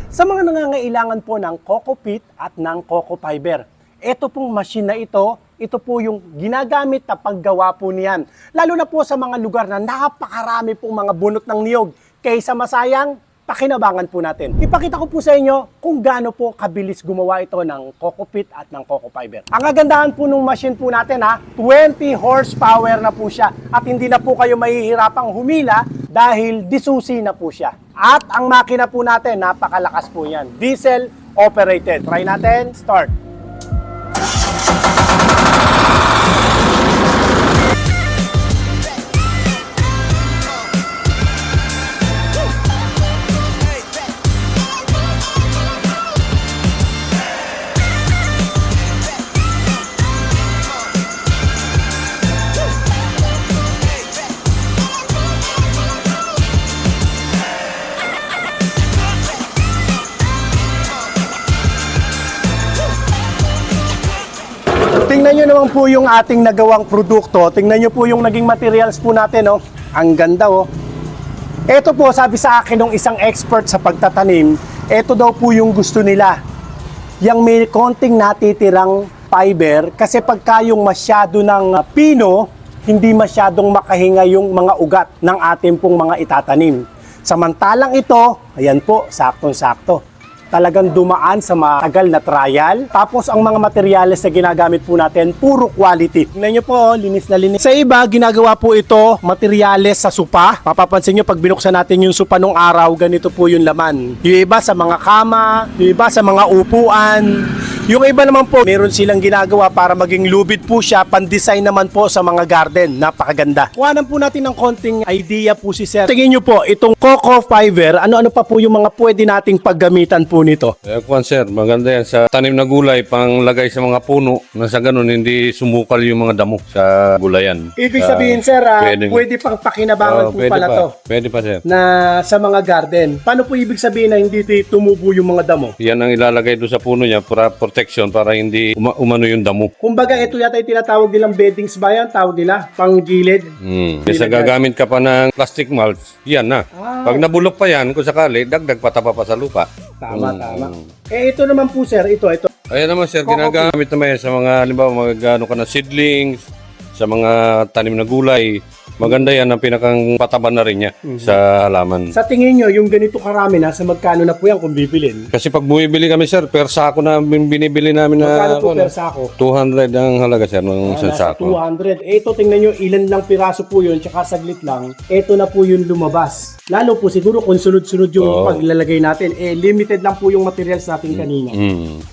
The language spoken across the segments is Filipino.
sa mga nangangailangan po ng Coco Pit at ng Coco Fiber. Ito pong machine na ito po yung ginagamit na paggawa po niyan. Lalo na po sa mga lugar na napakarami pong mga bunot ng niyog. Kaysa masayang, pakinabangan po natin. Ipakita ko po sa inyo kung gaano po kabilis gumawa ito ng Coco Pit at ng Coco Fiber. Ang kagandahan po ng machine po natin 20 horsepower na po siya at hindi na po kayo mahihirapang humila dahil disusi na po siya. At ang makina po natin, napakalakas po yan. Diesel operated. Try natin, start. Tingnan nyo naman po yung ating nagawang produkto. Tingnan nyo po yung naging materials po natin. Ang ganda. Ito po, sabi sa akin ng isang expert sa pagtatanim, ito daw po yung gusto nila. Yung may konting natitirang fiber, kasi pagka yung masyado ng pino, hindi masyadong makahinga yung mga ugat ng ating pong mga itatanim. Samantalang ito, ayan po, saktong-sakto. Talagang dumaan sa matagal na trial. Tapos ang mga materyales na ginagamit po natin, puro quality. Tingnan nyo po, linis na linis. Sa iba, ginagawa po ito, materyales sa supa. Papapansin nyo, pag binuksan natin yung supa nung araw, ganito po yung laman. Yung iba sa mga kama, yung iba sa mga upuan. Yung iba naman po, meron silang ginagawa para maging lubid po siya, pan-design naman po sa mga garden. Napakaganda. Kuhanan po natin ng konting idea po si Sir. Tingin nyo po, itong Coco Fiber, ano-ano pa po yung mga pwede nating paggamitan po nito? Kwan sir, maganda yan sa tanim na gulay, pang lagay sa mga puno, na sa ganun hindi sumukal yung mga damo sa gulayan. Ibig sabihin sir, pwede pang pakinabangan po pala to. Pwede pa sir. Na sa mga garden. Paano po ibig sabihin na hindi tumubo yung mga damo? Yan ang ilalagay doon sa puno niya para protection, para hindi umano yung damo. Kumbaga ito yata yung tinatawag nilang beddings ba yan? Tawag nila? Pang gilid? Kasi gagamit ka pa ng plastic mulch, yan na. Pag nabulok pa yan, kung sakali, dagdag pataba pa sa lupa. Tama. Ito naman po sir, ito. Ayan naman sir, ginagamit naman yan sa mga, halimbawa, magano ka na seedlings, sa mga tanim na gulay. Maganda yan, ang pinakang pataba na rin niya sa halaman. Sa tingin nyo, yung ganito karami na, sa magkano na po yan kung bibilin? Kasi pag bumibili kami sir, per sako na binibili namin na... Magkano po per sako? 200 ang halaga sir, ng isang sako. 200. Ito, tingnan nyo, ilan lang piraso po yun, tsaka saglit lang. Ito na po yung lumabas. Lalo po siguro kung sunod-sunod yung paglalagay natin, limited lang po yung materials natin kanina.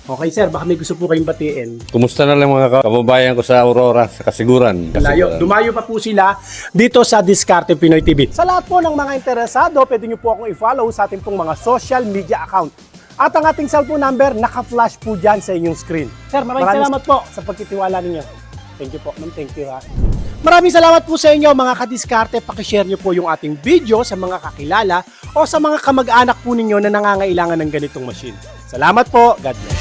Okay sir, baka may gusto po kayong batiin. Kumusta na lang mga kababayan ko sa Aurora, sa Kasiguran. Dumayo pa po sila dito sa Diskarte Pinoy TV. Sa lahat po ng mga interesado, pwede nyo po akong i-follow sa ating pong mga social media account. At ang ating cellphone number, naka-flash po dyan sa inyong screen. Sir, maraming salamat po sa pagtitiwala ninyo. Thank you po, ma'am. Thank you ha. Maraming salamat po sa inyo mga kadiskarte. Pakishare nyo po yung ating video sa mga kakilala o sa mga kamag-anak po ninyo na nangangailangan ng ganitong machine. Salamat po. God bless.